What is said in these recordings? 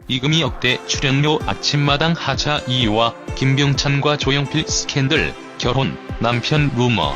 이금희 역대 출연료 아침마당 하차 이유와 김병찬과 조영필 스캔들, 결혼, 남편 루머.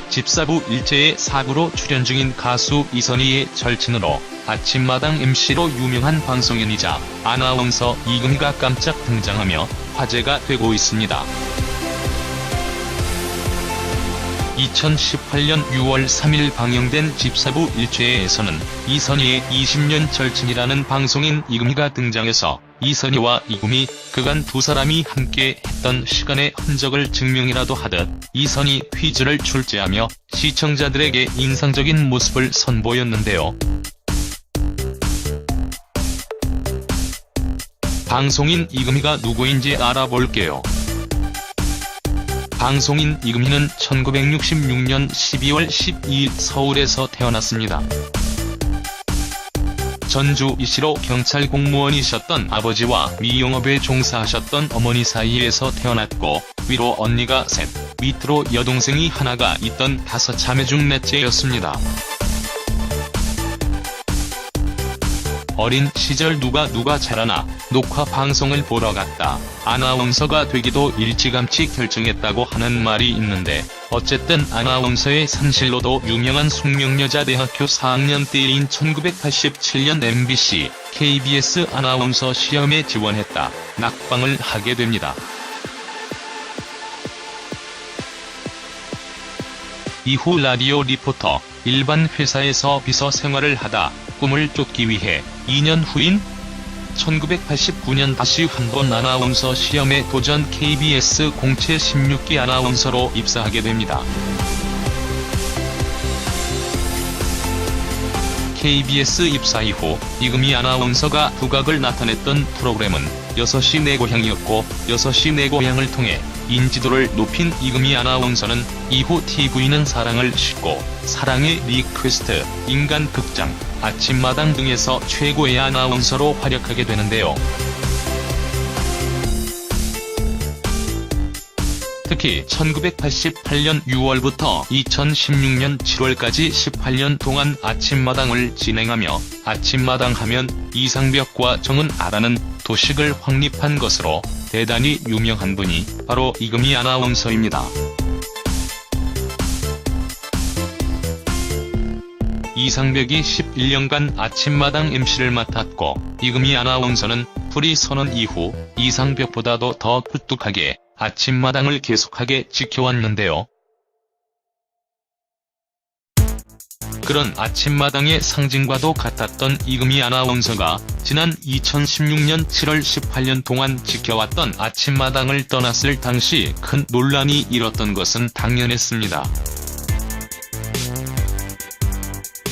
집사부 일제의 사부로 출연 중인 가수 이선희의 절친으로 아침마당 MC로 유명한 방송인이자 아나운서 이금희가 깜짝 등장하며 화제가 되고 있습니다. 2018년 6월 3일 방영된 집사부 일제에서는 이선희의 20년 절친이라는 방송인 이금희가 등장해서 이선희와 이금희, 그간 두 사람이 함께 했던 시간의 흔적을 증명이라도 하듯 이선희 퀴즈를 출제하며 시청자들에게 인상적인 모습을 선보였는데요. 방송인 이금희가 누구인지 알아볼게요. 방송인 이금희는 1966년 12월 12일 서울에서 태어났습니다. 전주 이시로 경찰 공무원이셨던 아버지와 미용업에 종사하셨던 어머니 사이에서 태어났고, 위로 언니가 셋, 밑으로 여동생이 하나가 있던 5자매 중 넷째였습니다. 어린 시절 누가 잘하나 녹화 방송을 보러 갔다 아나운서가 되기도 일찌감치 결정했다고 하는 말이 있는데, 어쨌든 아나운서의 산실로도 유명한 숙명여자대학교 4학년 때인 1987년 MBC, KBS 아나운서 시험에 지원했다 낙방을 하게 됩니다. 이후 라디오 리포터, 일반 회사에서 비서 생활을 하다 꿈을 쫓기 위해 2년 후인 1989년 다시 한 번 아나운서 시험에 도전 KBS 공채 16기 아나운서로 입사하게 됩니다. KBS 입사 이후 이금희 아나운서가 두각을 나타냈던 프로그램은 6시 내 고향이었고, 6시 내 고향을 통해 인지도를 높인 이금희 아나운서는 이후 TV는 사랑을 싣고, 사랑의 리퀘스트, 인간극장, 아침마당 등에서 최고의 아나운서로 활약하게 되는데요. 특히 1988년 6월부터 2016년 7월까지 18년 동안 아침마당을 진행하며 아침마당 하면 이상벽과 정은아라는 도식을 확립한 것으로 대단히 유명한 분이 바로 이금희 아나운서입니다. 이상벽이 11년간 아침마당 MC를 맡았고, 이금희 아나운서는 프리 선언 이후 이상벽보다도 더 굴뚝하게 아침마당을 계속하게 지켜왔는데요. 그런 아침마당의 상징과도 같았던 이금희 아나운서가 지난 2016년 7월 18년 동안 지켜왔던 아침마당을 떠났을 당시 큰 논란이 일었던 것은 당연했습니다.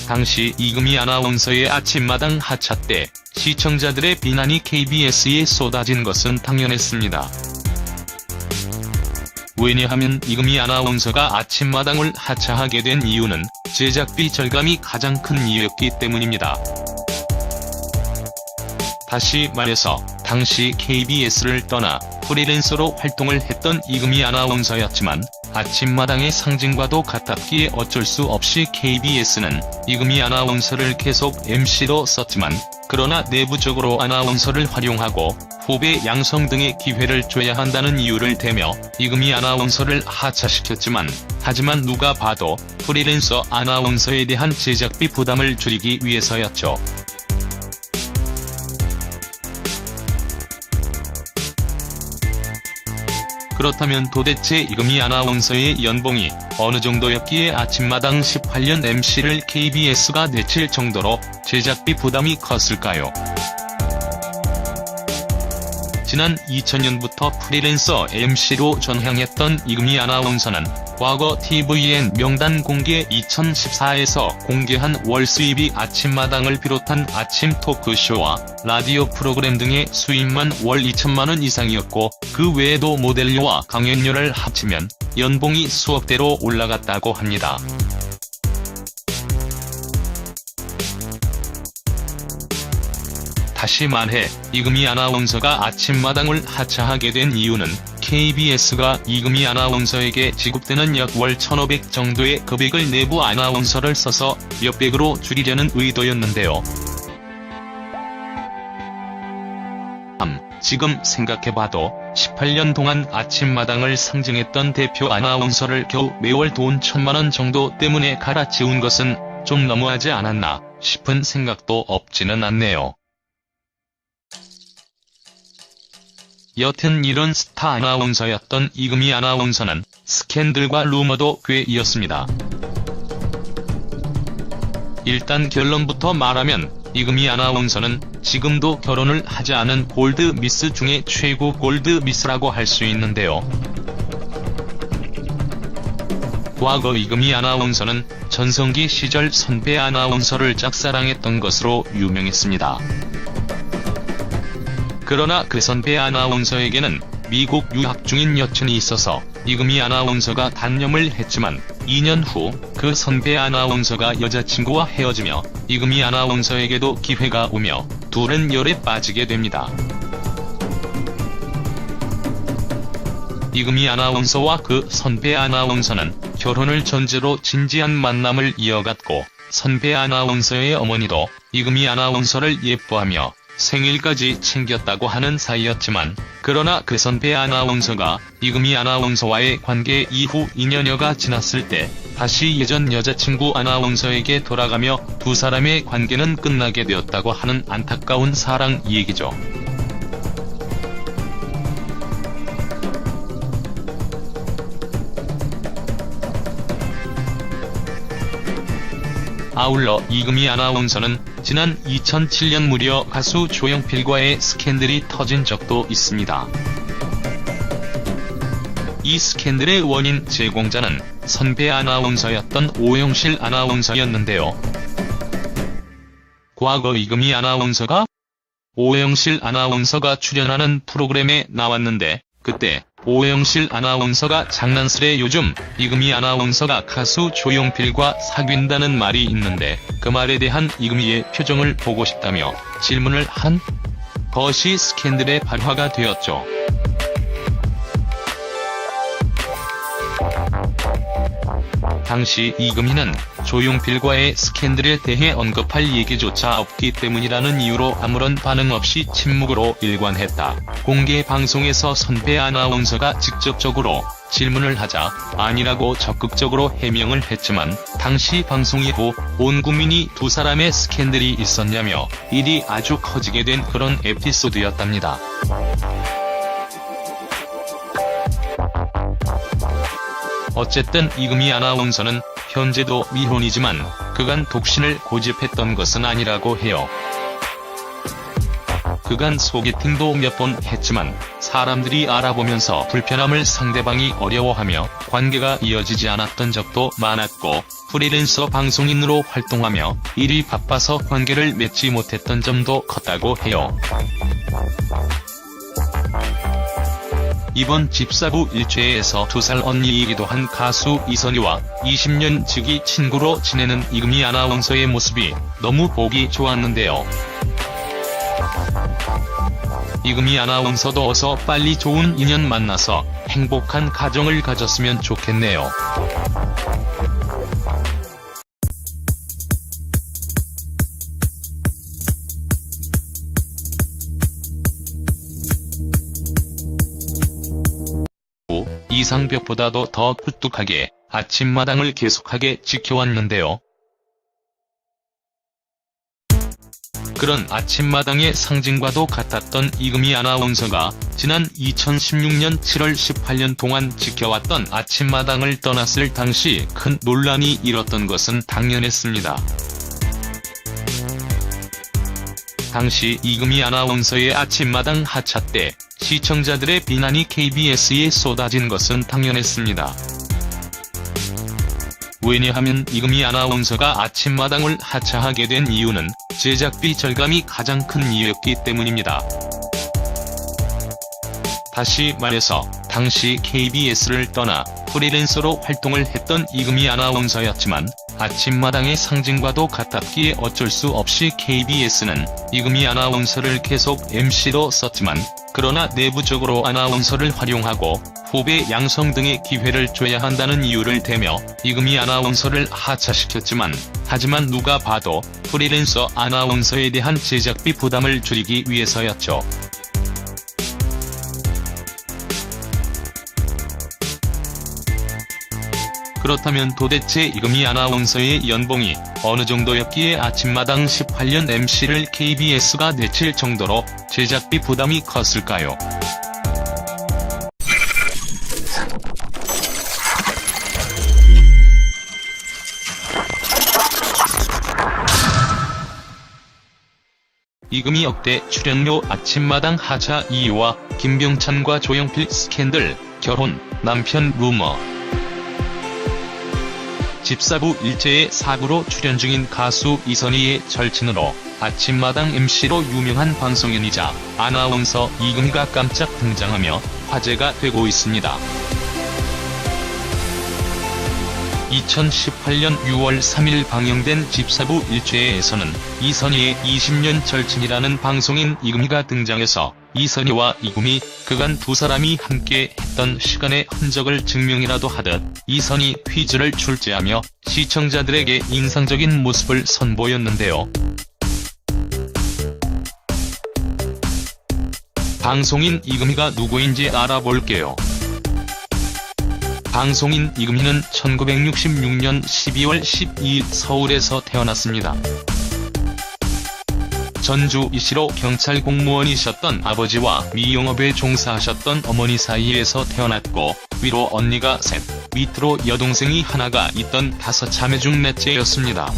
당시 이금희 아나운서의 아침마당 하차 때 시청자들의 비난이 KBS에 쏟아진 것은 당연했습니다. 왜냐하면 이금희 아나운서가 아침마당을 하차하게 된 이유는 제작비 절감이 가장 큰 이유였기 때문입니다. 다시 말해서 당시 KBS를 떠나 프리랜서로 활동을 했던 이금희 아나운서였지만, 아침마당의 상징과도 같았기에 어쩔 수 없이 KBS는 이금희 아나운서를 계속 MC로 썼지만, 그러나 내부적으로 아나운서를 활용하고 후배 양성 등의 기회를 줘야 한다는 이유를 대며 이금희 아나운서를 하차시켰지만, 하지만 누가 봐도 프리랜서 아나운서에 대한 제작비 부담을 줄이기 위해서였죠. 그렇다면 도대체 이금희 아나운서의 연봉이 어느 정도였기에 아침마당 18년 MC를 KBS가 내칠 정도로 제작비 부담이 컸을까요? 지난 2000년부터 프리랜서 MC로 전향했던 이금희 아나운서는 과거 tvN 명단 공개 2014에서 공개한 월 수입이 아침마당을 비롯한 아침 토크쇼와 라디오 프로그램 등의 수입만 월 2천만원 이상이었고, 그 외에도 모델료와 강연료를 합치면 연봉이 수억대로 올라갔다고 합니다. 다시 말해 이금희 아나운서가 아침마당을 하차하게 된 이유는 KBS가 이금희 아나운서에게 지급되는 약 월 1,500 정도의 금액을 내부 아나운서를 써서 몇백으로 줄이려는 의도였는데요. 지금 생각해봐도 18년 동안 아침마당을 상징했던 대표 아나운서를 겨우 매월 돈 1,000만원 정도 때문에 갈아치운 것은 좀 너무하지 않았나 싶은 생각도 없지는 않네요. 여튼 이런 스타 아나운서였던 이금희 아나운서는 스캔들과 루머도 꽤 이었습니다. 일단 결론부터 말하면 이금희 아나운서는 지금도 결혼을 하지 않은 골드미스 중에 최고 골드미스라고 할 수 있는데요. 과거 이금희 아나운서는 전성기 시절 선배 아나운서를 짝사랑했던 것으로 유명했습니다. 그러나 그 선배 아나운서에게는 미국 유학 중인 여친이 있어서 이금희 아나운서가 단념을 했지만 2년 후 그 선배 아나운서가 여자친구와 헤어지며 이금희 아나운서에게도 기회가 오며 둘은 열에 빠지게 됩니다. 이금희 아나운서와 그 선배 아나운서는 결혼을 전제로 진지한 만남을 이어갔고 선배 아나운서의 어머니도 이금희 아나운서를 예뻐하며 생일까지 챙겼다고 하는 사이였지만 그러나 그 선배 아나운서가 이금희 아나운서와의 관계 이후 2년여가 지났을 때 다시 예전 여자친구 아나운서에게 돌아가며 두 사람의 관계는 끝나게 되었다고 하는 안타까운 사랑 얘기죠. 아울러 이금희 아나운서는 지난 2007년 무려 가수 조용필과의 스캔들이 터진 적도 있습니다. 이 스캔들의 원인 제공자는 선배 아나운서였던 오영실 아나운서였는데요. 과거 이금희 아나운서가 오영실 아나운서가 출연하는 프로그램에 나왔는데 그때 오영실 아나운서가 장난스레 요즘 이금희 아나운서가 가수 조용필과 사귄다는 말이 있는데 그 말에 대한 이금희의 표정을 보고 싶다며 질문을 한 것이 스캔들의 발화가 되었죠. 당시 이금희는 조용필과의 스캔들에 대해 언급할 얘기조차 없기 때문이라는 이유로 아무런 반응 없이 침묵으로 일관했다. 공개 방송에서 선배 아나운서가 직접적으로 질문을 하자 아니라고 적극적으로 해명을 했지만 당시 방송 이후 온 국민이 두 사람의 스캔들이 있었냐며 일이 아주 커지게 된 그런 에피소드였답니다. 어쨌든 이금희 아나운서는 현재도 미혼이지만 그간 독신을 고집했던 것은 아니라고 해요. 그간 소개팅도 몇 번 했지만 사람들이 알아보면서 불편함을 상대방이 어려워하며 관계가 이어지지 않았던 적도 많았고 프리랜서 방송인으로 활동하며 일이 바빠서 관계를 맺지 못했던 점도 컸다고 해요. 이번 집사부 일체에서 2살 언니이기도 한 가수 이선희와 20년 지기 친구로 지내는 이금희 아나운서의 모습이 너무 보기 좋았는데요. 이금희 아나운서도 어서 빨리 좋은 인연 만나서 행복한 가정을 가졌으면 좋겠네요. 이상벽보다도 더 꿀뚝하게 아침마당을 계속하게 지켜왔는데요. 그런 아침마당의 상징과도 같았던 이금희 아나운서가 지난 2016년 7월 18년 동안 지켜왔던 아침마당을 떠났을 당시 큰 논란이 일었던 것은 당연했습니다. 당시 이금희 아나운서의 아침마당 하차 때 시청자들의 비난이 KBS에 쏟아진 것은 당연했습니다. 왜냐하면 이금희 아나운서가 아침마당을 하차하게 된 이유는 제작비 절감이 가장 큰 이유였기 때문입니다. 다시 말해서 당시 KBS를 떠나 프리랜서로 활동을 했던 이금희 아나운서였지만 아침마당의 상징과도 같았기에 어쩔 수 없이 KBS는 이금희 아나운서를 계속 MC로 썼지만, 그러나 내부적으로 아나운서를 활용하고 후배 양성 등의 기회를 줘야 한다는 이유를 대며 이금희 아나운서를 하차시켰지만, 하지만 누가 봐도 프리랜서 아나운서에 대한 제작비 부담을 줄이기 위해서였죠. 그렇다면 도대체 이금희 아나운서의 연봉이 어느 정도였기에 아침마당 18년 MC를 KBS가 내칠 정도로 제작비 부담이 컸을까요? 이금희 역대 출연료 아침마당 하차 이유와 김병찬과 조용필 스캔들, 결혼, 남편 루머. 집사부 일제의 사부로 출연 중인 가수 이선희의 절친으로 아침마당 MC로 유명한 방송인이자 아나운서 이금희가 깜짝 등장하며 화제가 되고 있습니다. 2018년 6월 3일 방영된 집사부 일제에서는 이선희의 20년 절친이라는 방송인 이금희가 등장해서 이선희와 이금희, 그간 두 사람이 함께 했던 시간의 흔적을 증명이라도 하듯 이선희 퀴즈를 출제하며 시청자들에게 인상적인 모습을 선보였는데요. 방송인 이금희가 누구인지 알아볼게요. 방송인 이금희는 1966년 12월 12일 서울에서 태어났습니다. 전주이시로 경찰 공무원이셨던 아버지와 미용업에 종사하셨던 어머니 사이에서 태어났고, 위로 언니가 셋, 밑으로 여동생이 하나가 있던 5자매 중 넷째였습니다.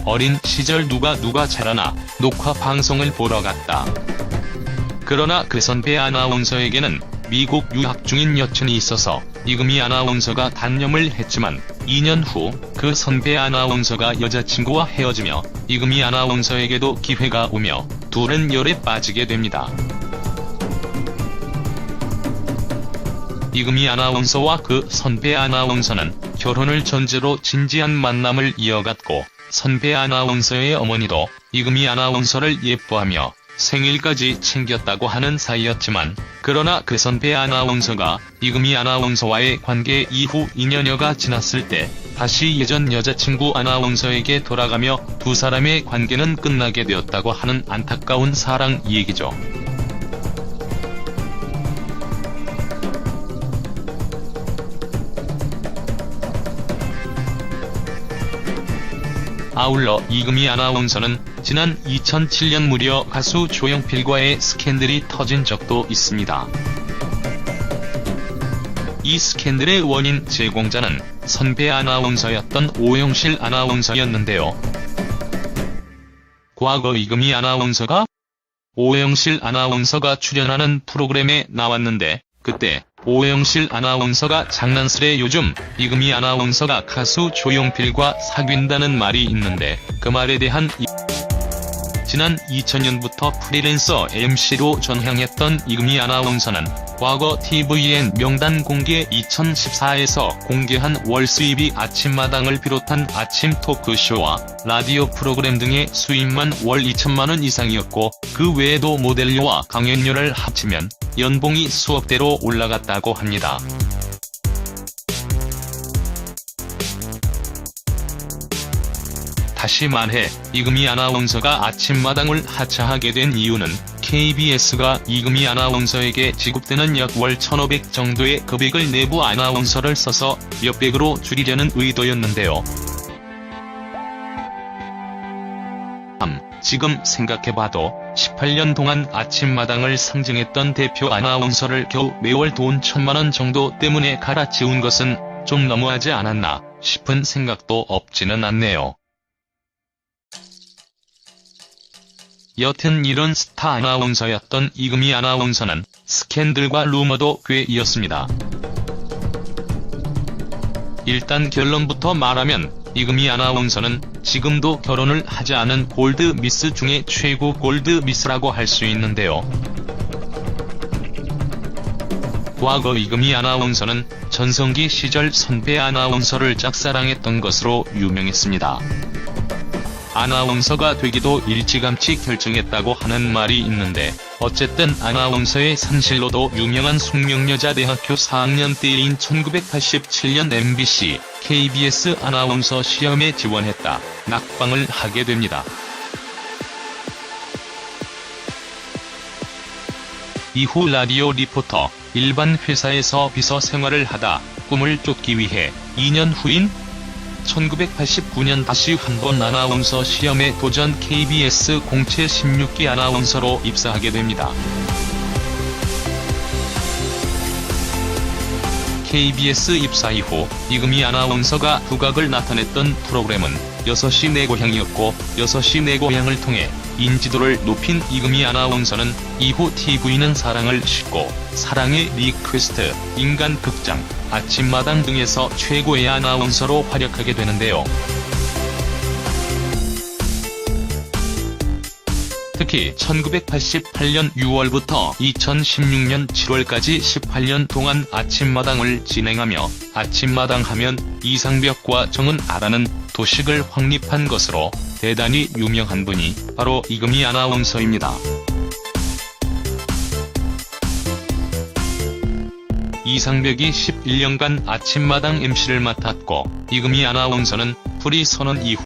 어린 시절 누가 잘하나 녹화 방송을 보러 갔다. 그러나 그 선배 아나운서에게는 미국 유학 중인 여친이 있어서 이금희 아나운서가 단념을 했지만 2년 후 그 선배 아나운서가 여자친구와 헤어지며 이금희 아나운서에게도 기회가 오며 둘은 열에 빠지게 됩니다. 이금희 아나운서와 그 선배 아나운서는 결혼을 전제로 진지한 만남을 이어갔고, 선배 아나운서의 어머니도 이금희 아나운서를 예뻐하며 생일까지 챙겼다고 하는 사이였지만, 그러나 그 선배 아나운서가 이금희 아나운서와의 관계 이후 2년여가 지났을 때 다시 예전 여자친구 아나운서에게 돌아가며 두 사람의 관계는 끝나게 되었다고 하는 안타까운 사랑 얘기죠. 아울러 이금희 아나운서는 지난 2007년 무려 가수 조용필과의 스캔들이 터진 적도 있습니다. 이 스캔들의 원인 제공자는 선배 아나운서였던 오영실 아나운서였는데요. 과거 이금희 아나운서가 오영실 아나운서가 출연하는 프로그램에 나왔는데, 그때 오영실 아나운서가 장난스레 요즘 이금희 아나운서가 가수 조용필과 사귄다는 말이 있는데, 그 말에 대한 지난 2000년부터 프리랜서 MC로 전향했던 이금희 아나운서는 과거 tvN 명단 공개 2014에서 공개한 월 수입이 아침마당을 비롯한 아침 토크쇼와 라디오 프로그램 등의 수입만 월 2천만 원 이상이었고, 그 외에도 모델료와 강연료를 합치면 연봉이 수억대로 올라갔다고 합니다. 다시 말해 이금희 아나운서가 아침마당을 하차하게 된 이유는 KBS가 이금희 아나운서에게 지급되는 약 월 1,500 정도의 금액을 내부 아나운서를 써서 몇백으로 줄이려는 의도였는데요. 지금 생각해봐도 18년 동안 아침마당을 상징했던 대표 아나운서를 겨우 매월 돈 1,000만 원 정도 때문에 갈아치운 것은 좀 너무하지 않았나 싶은 생각도 없지는 않네요. 여튼 이런 스타 아나운서였던 이금희 아나운서는 스캔들과 루머도 꽤 이었습니다. 일단 결론부터 말하면 이금희 아나운서는 지금도 결혼을 하지 않은 골드미스 중에 최고 골드미스라고 할 수 있는데요. 과거 이금희 아나운서는 전성기 시절 선배 아나운서를 짝사랑했던 것으로 유명했습니다. 아나운서가 되기도 일찌감치 결정했다고 하는 말이 있는데 어쨌든 아나운서의 산실로도 유명한 숙명여자대학교 4학년 때인 1987년 MBC, KBS 아나운서 시험에 지원했다 낙방을 하게 됩니다. 이후 라디오 리포터, 일반 회사에서 비서 생활을 하다 꿈을 쫓기 위해 2년 후인 1989년 다시 한번 아나운서 시험에 도전 KBS 공채 16기 아나운서로 입사하게 됩니다. KBS 입사 이후 이금희 아나운서가 두각을 나타냈던 프로그램은 6시 내 고향이었고 6시 내 고향을 통해 인지도를 높인 이금희 아나운서는 이후 TV는 사랑을 싣고 사랑의 리퀘스트, 인간극장, 아침마당 등에서 최고의 아나운서로 활약하게 되는데요. 특히 1988년 6월부터 2016년 7월까지 18년 동안 아침마당을 진행하며 아침마당 하면 이상벽과 정은아라는 도식을 확립한 것으로 대단히 유명한 분이 바로 이금희 아나운서입니다. 이상벽이 11년간 아침마당 MC를 맡았고 이금희 아나운서는 프리 선언 이후